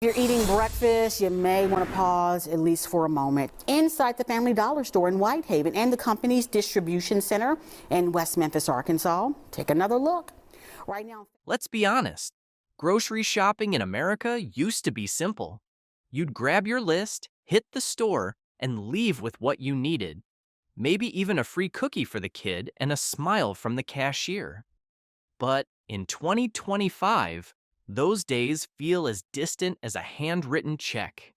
If you're eating breakfast, you may want to pause at least for a moment. Inside the Family Dollar store in Whitehaven and the company's distribution center in West Memphis, Arkansas, take another look. Right now, Let's be honest. Grocery shopping in America used to be simple. You'd grab your list, hit the store, and leave with what you needed. Maybe even a free cookie for the kid and a smile from the cashier. But in 2025, those days feel as distant as a handwritten check.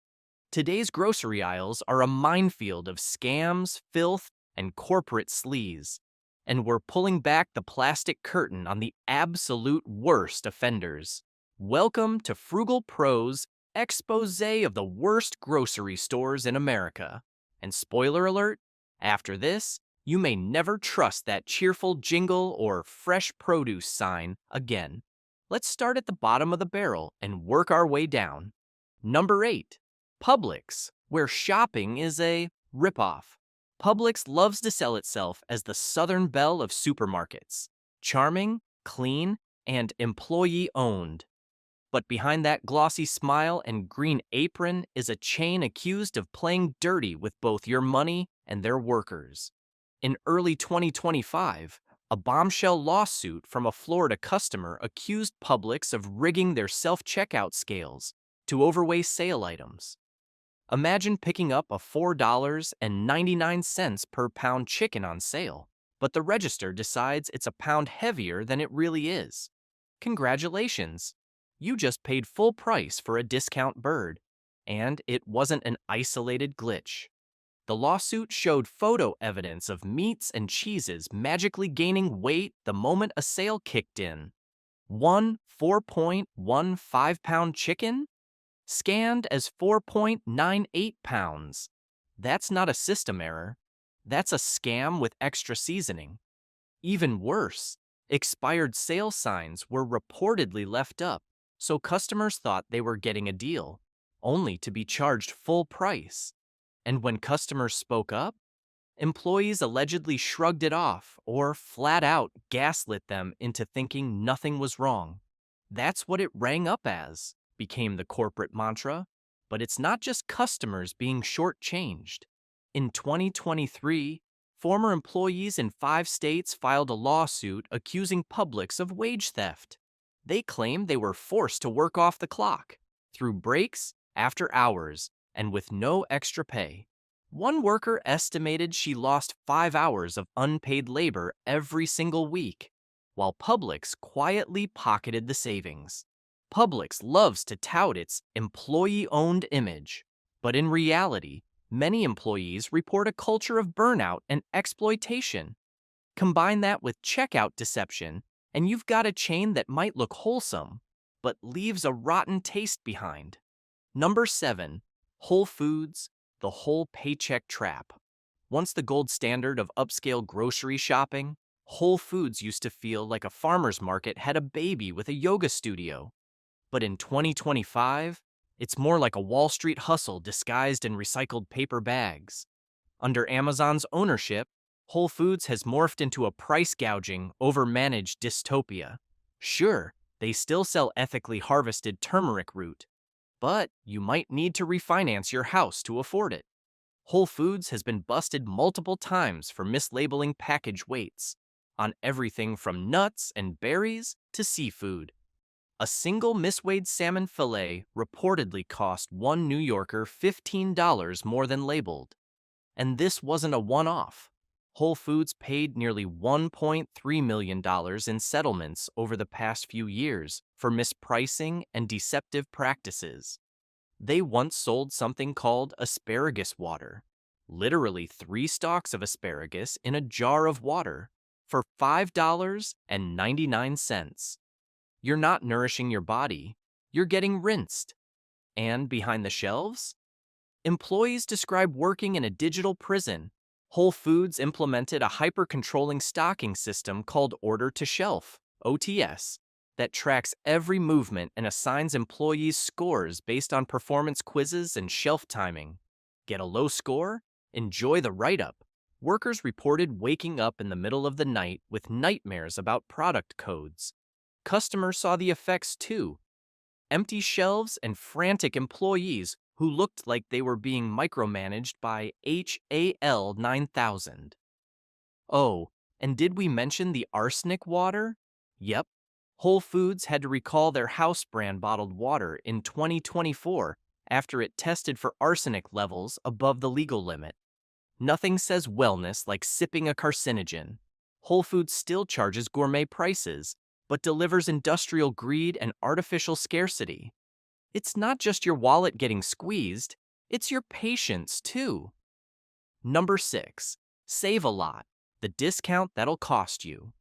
Today's grocery aisles are a minefield of scams, filth, and corporate sleaze. And we're pulling back the plastic curtain on the absolute worst offenders. Welcome to Frugal Pro's expose of the worst grocery stores in America. And spoiler alert, after this, you may never trust that cheerful jingle or fresh produce sign again. Let's start at the bottom of the barrel and work our way down. Number 8. Publix, where shopping is a ripoff. Publix loves to sell itself as the Southern Belle of supermarkets. Charming, clean, and employee-owned. But behind that glossy smile and green apron is a chain accused of playing dirty with both your money and their workers. In early 2025, a bombshell lawsuit from a Florida customer accused Publix of rigging their self-checkout scales to overweigh sale items. Imagine picking up a $4.99 per pound chicken on sale, but the register decides it's a pound heavier than it really is. Congratulations! You just paid full price for a discount bird, and it wasn't an isolated glitch. The lawsuit showed photo evidence of meats and cheeses magically gaining weight the moment a sale kicked in. One 4.15-pound chicken scanned as 4.98 pounds. That's not a system error. That's a scam with extra seasoning. Even worse, expired sale signs were reportedly left up, so customers thought they were getting a deal, only to be charged full price. And when customers spoke up, employees allegedly shrugged it off or flat out gaslit them into thinking nothing was wrong. That's what it rang up as, became the corporate mantra. But it's not just customers being shortchanged. In 2023, former employees in 5 states filed a lawsuit accusing Publix of wage theft. They claimed they were forced to work off the clock, through breaks, after hours, and with no extra pay. One worker estimated she lost 5 hours of unpaid labor every single week, while Publix quietly pocketed the savings. Publix loves to tout its employee-owned image, but in reality, many employees report a culture of burnout and exploitation. Combine that with checkout deception, and you've got a chain that might look wholesome, but leaves a rotten taste behind. Number 7. Whole Foods, the whole paycheck trap. Once the gold standard of upscale grocery shopping, Whole Foods used to feel like a farmer's market had a baby with a yoga studio. But in 2025, it's more like a Wall Street hustle disguised in recycled paper bags. Under Amazon's ownership, Whole Foods has morphed into a price-gouging, overmanaged dystopia. Sure, they still sell ethically harvested turmeric root, but you might need to refinance your house to afford it. Whole Foods has been busted multiple times for mislabeling package weights on everything from nuts and berries to seafood. A single misweighed salmon fillet reportedly cost one New Yorker $15 more than labeled. And this wasn't a one-off. Whole Foods paid nearly $1.3 million in settlements over the past few years for mispricing and deceptive practices. They once sold something called asparagus water, literally 3 stalks of asparagus in a jar of water, for $5.99. You're not nourishing your body, you're getting rinsed. And behind the shelves? Employees describe working in a digital prison. Whole Foods implemented a hyper-controlling stocking system called Order to Shelf, OTS, that tracks every movement and assigns employees scores based on performance quizzes and shelf timing. Get a low score? Enjoy the write-up. Workers reported waking up in the middle of the night with nightmares about product codes. Customers saw the effects too. empty shelves, and frantic employees who looked like they were being micromanaged by HAL 9000. Oh, and did we mention the arsenic water? Yep. Whole Foods had to recall their house brand bottled water in 2024 after it tested for arsenic levels above the legal limit. Nothing says wellness like sipping a carcinogen. Whole Foods still charges gourmet prices, but delivers industrial greed and artificial scarcity. It's not just your wallet getting squeezed, it's your patience too. Number 6. Save a lot. The discount that'll cost you.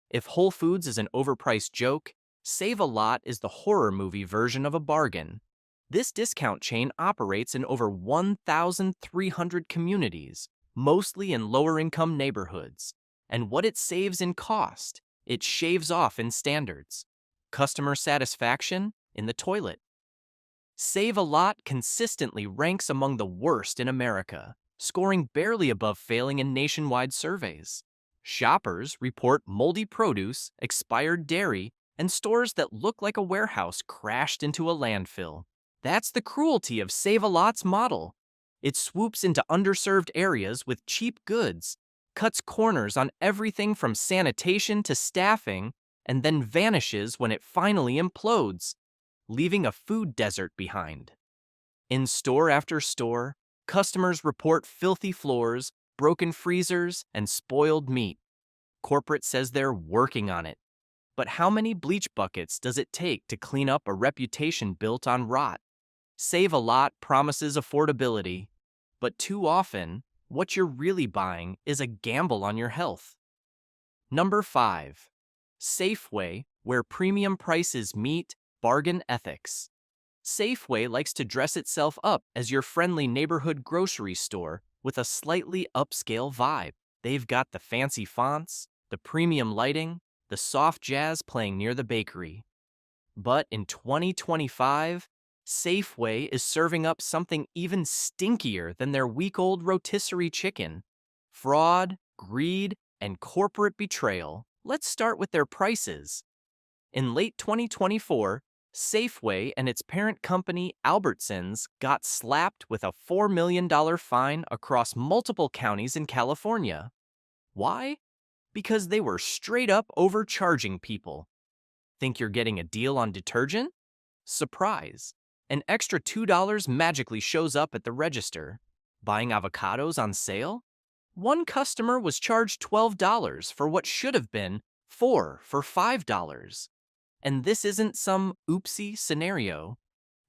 If Whole Foods is an overpriced joke, Save a Lot is the horror movie version of a bargain. This discount chain operates in over 1,300 communities, mostly in lower-income neighborhoods. And what it saves in cost, it shaves off in standards. Customer satisfaction in the toilet. Save a Lot consistently ranks among the worst in America, scoring barely above failing in nationwide surveys. Shoppers report moldy produce, expired dairy, and stores that look like a warehouse crashed into a landfill. That's the cruelty of Save a Lot's model. It swoops into underserved areas with cheap goods, cuts corners on everything from sanitation to staffing, and then vanishes when it finally implodes, leaving a food desert behind. In store after store, customers report filthy floors, broken freezers, and spoiled meat. Corporate says they're working on it. But how many bleach buckets does it take to clean up a reputation built on rot? Save a Lot promises affordability, but too often, what you're really buying is a gamble on your health. Number 5. Safeway, where premium prices meet bargain ethics. Safeway likes to dress itself up as your friendly neighborhood grocery store with a slightly upscale vibe. They've got the fancy fonts, the premium lighting, the soft jazz playing near the bakery. But in 2025, Safeway is serving up something even stinkier than their week-old rotisserie chicken. Fraud, greed, and corporate betrayal. Let's start with their prices. In late 2024, Safeway and its parent company Albertsons got slapped with a $4 million fine across multiple counties in California. Why? Because they were straight up overcharging people. Think you're getting a deal on detergent? Surprise! An extra $2 magically shows up at the register. Buying avocados on sale? One customer was charged $12 for what should have been $4 for $5. And this isn't some oopsie scenario.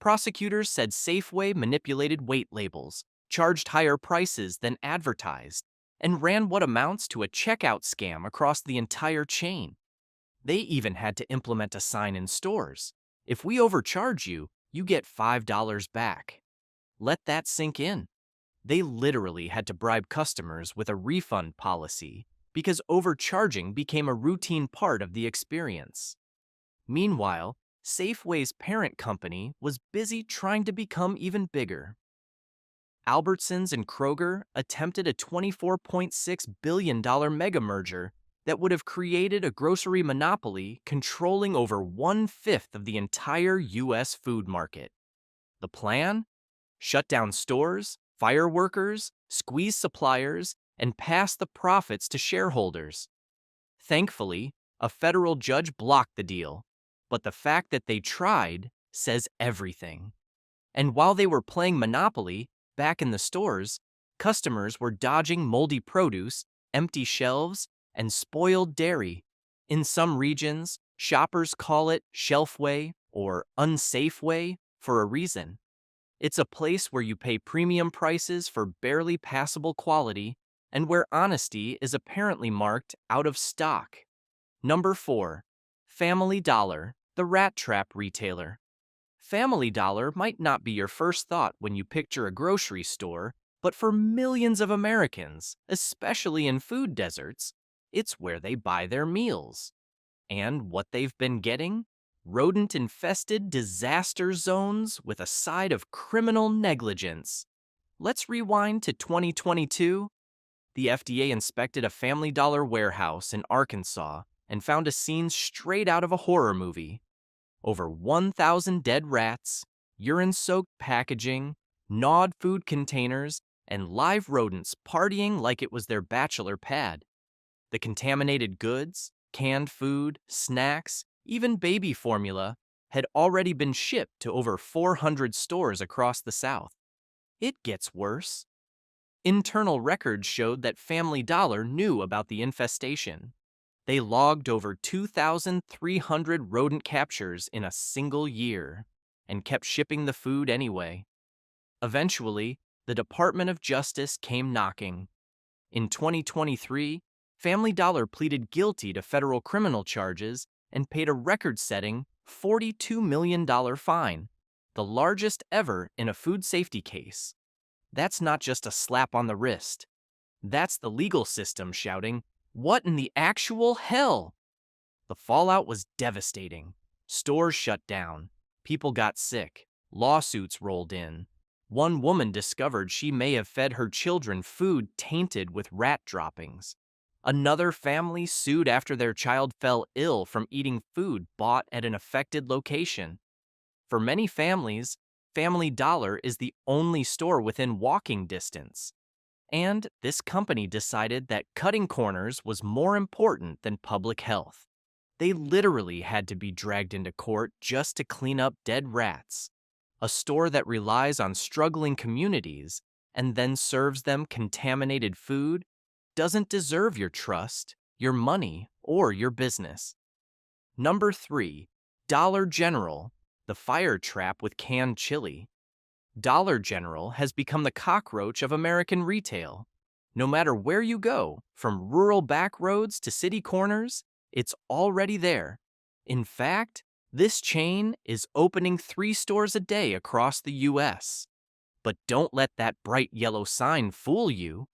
Prosecutors said Safeway manipulated weight labels, charged higher prices than advertised, and ran what amounts to a checkout scam across the entire chain. They even had to implement a sign in stores. If we overcharge you, you get $5 back. Let that sink in. They literally had to bribe customers with a refund policy because overcharging became a routine part of the experience. Meanwhile, Safeway's parent company was busy trying to become even bigger. Albertsons and Kroger attempted a $24.6 billion mega merger that would have created a grocery monopoly controlling over 1/5 of the entire U.S. food market. The plan? Shut down stores, fire workers, squeeze suppliers, and pass the profits to shareholders. Thankfully, a federal judge blocked the deal, but the fact that they tried says everything. And while they were playing Monopoly, back in the stores, customers were dodging moldy produce, empty shelves, and spoiled dairy. In some regions, shoppers call it shelfway or unsafeway for a reason. It's a place where you pay premium prices for barely passable quality and where honesty is apparently marked out of stock. Number 4. Family Dollar, the rat trap retailer. Family Dollar might not be your first thought when you picture a grocery store, but for millions of Americans, especially in food deserts, it's where they buy their meals. And what they've been getting? Rodent-infested disaster zones with a side of criminal negligence. Let's rewind to 2022. The FDA inspected a Family Dollar warehouse in Arkansas and found a scene straight out of a horror movie. over 1,000 dead rats, urine-soaked packaging, gnawed food containers, and live rodents partying like it was their bachelor pad. The contaminated goods, canned food, snacks, even baby formula had already been shipped to over 400 stores across the South. It gets worse. Internal records showed that Family Dollar knew about the infestation. They logged over 2,300 rodent captures in a single year and kept shipping the food anyway. Eventually, the Department of Justice came knocking. In 2023, Family Dollar pleaded guilty to federal criminal charges and paid a record-setting $42 million fine, the largest ever in a food safety case. That's not just a slap on the wrist. That's the legal system shouting, "What in the actual hell?" The fallout was devastating. Stores shut down. People got sick. Lawsuits rolled in. One woman discovered she may have fed her children food tainted with rat droppings. Another family sued after their child fell ill from eating food bought at an affected location. For many families, Family Dollar is the only store within walking distance. And this company decided that cutting corners was more important than public health. They literally had to be dragged into court just to clean up dead rats. A store that relies on struggling communities and then serves them contaminated food doesn't deserve your trust, your money, or your business. Number 3, Dollar General, the fire trap with canned chili. Dollar General has become the cockroach of American retail. No matter where you go, from rural back roads to city corners, it's already there. In fact, this chain is opening 3 stores a day across the U.S. But don't let that bright yellow sign fool you.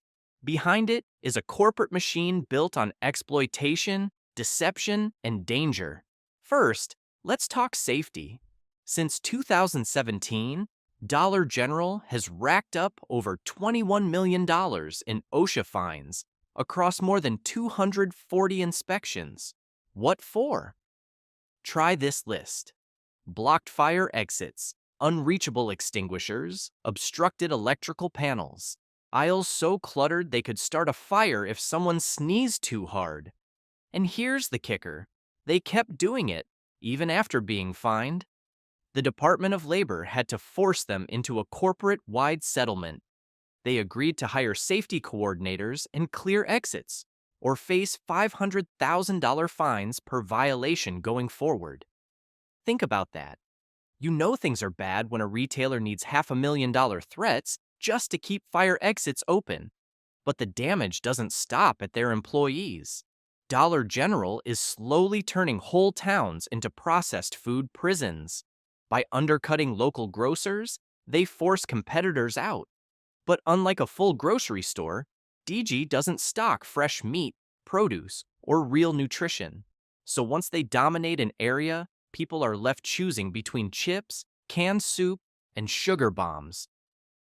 Behind it is a corporate machine built on exploitation, deception, and danger. First, let's talk safety. Since 2017, Dollar General has racked up over $21 million in OSHA fines across more than 240 inspections. What for? Try this list: blocked fire exits, unreachable extinguishers, obstructed electrical panels, aisles so cluttered they could start a fire if someone sneezed too hard. And here's the kicker: they kept doing it, even after being fined. The Department of Labor had to force them into a corporate-wide settlement. They agreed to hire safety coordinators and clear exits, or face $500,000 fines per violation going forward. Think about that. You know things are bad when a retailer needs $500,000 threats just to keep fire exits open. But the damage doesn't stop at their employees. Dollar General is slowly turning whole towns into processed food prisons. By undercutting local grocers, they force competitors out. But unlike a full grocery store, DG doesn't stock fresh meat, produce, or real nutrition. So once they dominate an area, people are left choosing between chips, canned soup, and sugar bombs.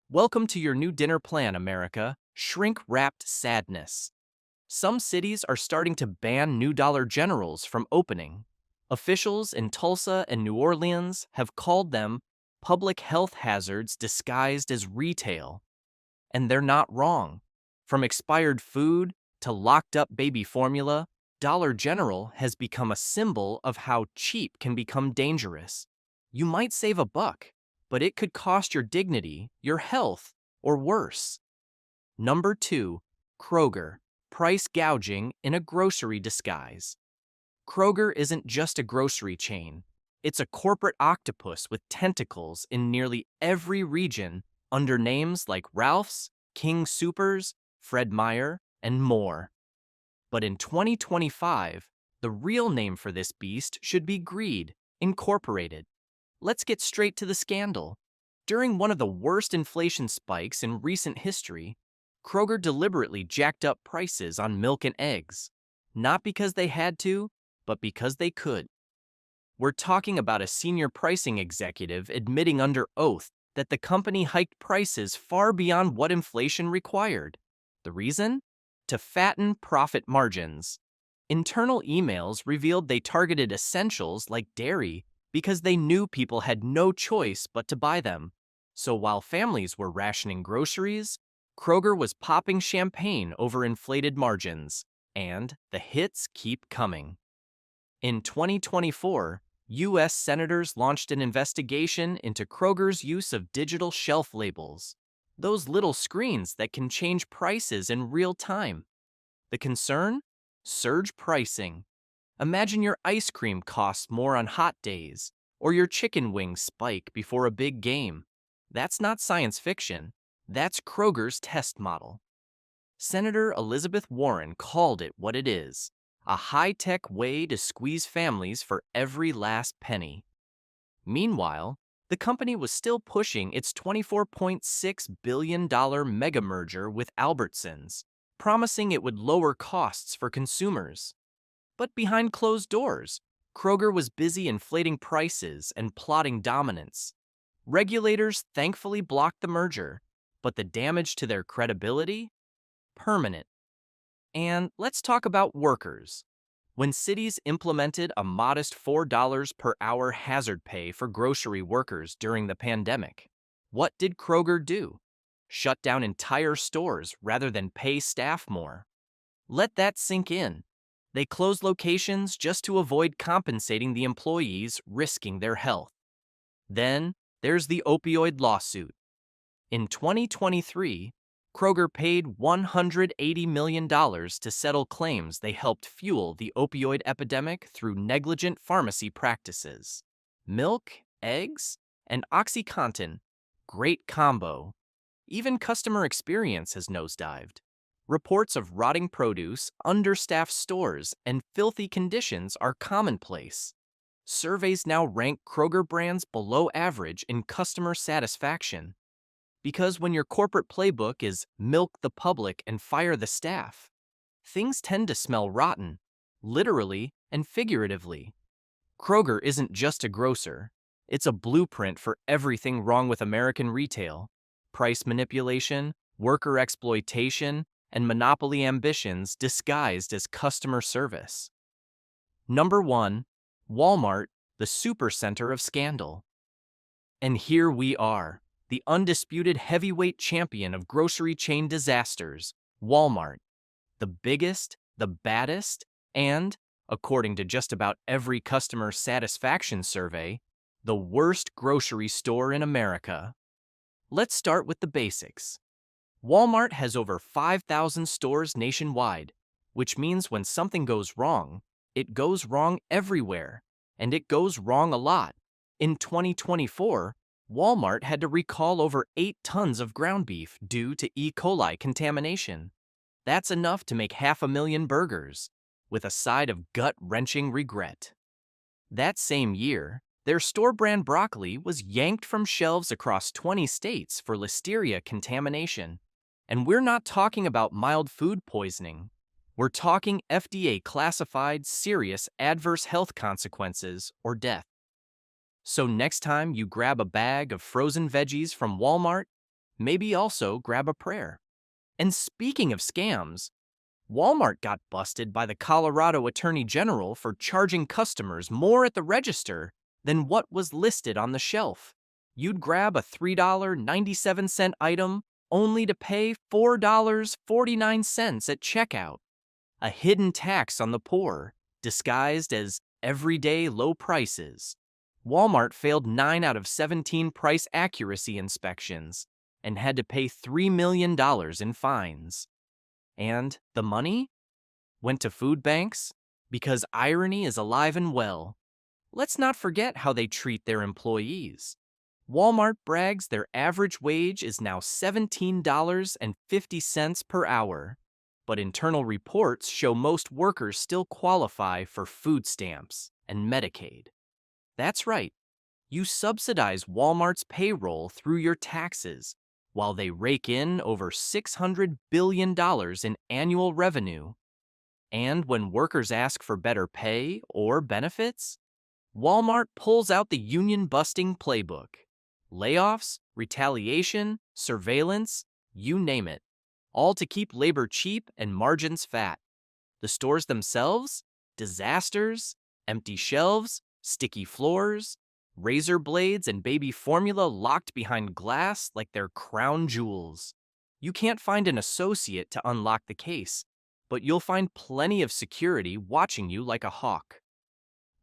Welcome to your new dinner plan, America: shrink-wrapped sadness. Some cities are starting to ban new Dollar Generals from opening. Officials in Tulsa and New Orleans have called them public health hazards disguised as retail. And they're not wrong. From expired food to locked-up baby formula, Dollar General has become a symbol of how cheap can become dangerous. You might save a buck, but it could cost your dignity, your health, or worse. Number 2, Kroger, price gouging in a grocery disguise. Kroger isn't just a grocery chain. It's a corporate octopus with tentacles in nearly every region under names like Ralph's, King Soopers, Fred Meyer, and more. But in 2025, the real name for this beast should be Greed, Incorporated. Let's get straight to the scandal. During one of the worst inflation spikes in recent history, Kroger deliberately jacked up prices on milk and eggs, not because they had to, but because they could. We're talking about a senior pricing executive admitting under oath that the company hiked prices far beyond what inflation required. The reason? To fatten profit margins. Internal emails revealed they targeted essentials like dairy, because they knew people had no choice but to buy them. So while families were rationing groceries, Kroger was popping champagne over inflated margins, and the hits keep coming. In 2024, U.S. senators launched an investigation into Kroger's use of digital shelf labels, those little screens that can change prices in real time. The concern? Surge pricing. Imagine your ice cream costs more on hot days, or your chicken wings spike before a big game. That's not science fiction. That's Kroger's test model. Senator Elizabeth Warren called it what it is, a high-tech way to squeeze families for every last penny. Meanwhile, the company was still pushing its $24.6 billion mega merger with Albertsons, promising it would lower costs for consumers. But behind closed doors, Kroger was busy inflating prices and plotting dominance. Regulators thankfully blocked the merger, but the damage to their credibility? Permanent. And let's talk about workers. When cities implemented a modest $4 per hour hazard pay for grocery workers during the pandemic, what did Kroger do? Shut down entire stores rather than pay staff more. Let that sink in. They closed locations just to avoid compensating the employees, risking their health. Then there's the opioid lawsuit. In 2023, Kroger paid $180 million to settle claims they helped fuel the opioid epidemic through negligent pharmacy practices. Milk, eggs, and OxyContin, great combo. Even customer experience has nosedived. Reports of rotting produce, understaffed stores, and filthy conditions are commonplace. Surveys now rank Kroger brands below average in customer satisfaction. Because when your corporate playbook is milk the public and fire the staff, things tend to smell rotten, literally and figuratively. Kroger isn't just a grocer. It's a blueprint for everything wrong with American retail: price manipulation, worker exploitation, and monopoly ambitions disguised as customer service. Number 1, Walmart, the supercenter of scandal. And here we are, the undisputed heavyweight champion of grocery chain disasters, Walmart. The biggest, the baddest, and, according to just about every customer satisfaction survey, the worst grocery store in America. Let's start with the basics. Walmart has over 5,000 stores nationwide, which means when something goes wrong, it goes wrong everywhere, and it goes wrong a lot. In 2024, Walmart had to recall over 8 tons of ground beef due to E. coli contamination. That's enough to make 500,000 burgers, with a side of gut-wrenching regret. That same year, their store brand broccoli was yanked from shelves across 20 states for listeria contamination. And we're not talking about mild food poisoning. We're talking FDA-classified serious adverse health consequences or death. So next time you grab a bag of frozen veggies from Walmart, maybe also grab a prayer. And speaking of scams, Walmart got busted by the Colorado Attorney General for charging customers more at the register than what was listed on the shelf. You'd grab a $3.97 item only to pay $4.49 at checkout. A hidden tax on the poor, disguised as everyday low prices. Walmart failed 9 out of 17 price accuracy inspections and had to pay $3 million in fines. And the money went to food banks because irony is alive and well. Let's not forget how they treat their employees. Walmart brags their average wage is now $17.50 per hour, but internal reports show most workers still qualify for food stamps and Medicaid. That's right, you subsidize Walmart's payroll through your taxes, while they rake in over $600 billion in annual revenue. And when workers ask for better pay or benefits, Walmart pulls out the union-busting playbook. Layoffs, retaliation, surveillance, you name it, all to keep labor cheap and margins fat. The stores themselves? Disasters, empty shelves, sticky floors, Razor blades and baby formula locked behind glass like they're crown jewels. You can't find an associate to unlock the case, but you'll find plenty of security watching you like a hawk.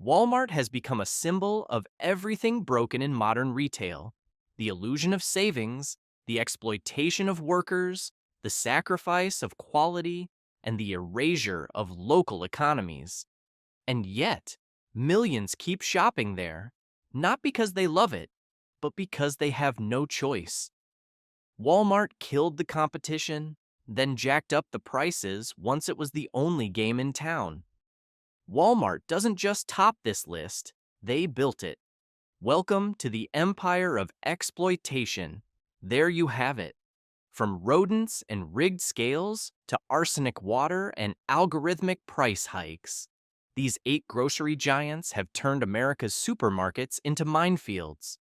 Walmart has become a symbol of everything broken in modern retail: the illusion of savings, the exploitation of workers, the sacrifice of quality, and the erasure of local economies. And yet, millions keep shopping there, not because they love it, but because they have no choice. Walmart killed the competition, then jacked up the prices once it was the only game in town. Walmart doesn't just top this list, they built it. Welcome to the empire of exploitation. There you have it. From rodents and rigged scales to arsenic water and algorithmic price hikes, these 8 grocery giants have turned America's supermarkets into minefields.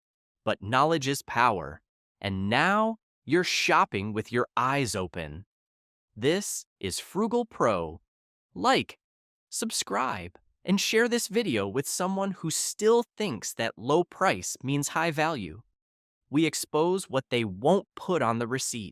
But knowledge is power, and now you're shopping with your eyes open. This is Frugal Pro. Like, subscribe, and share this video with someone who still thinks that low price means high value. We expose what they won't put on the receipt.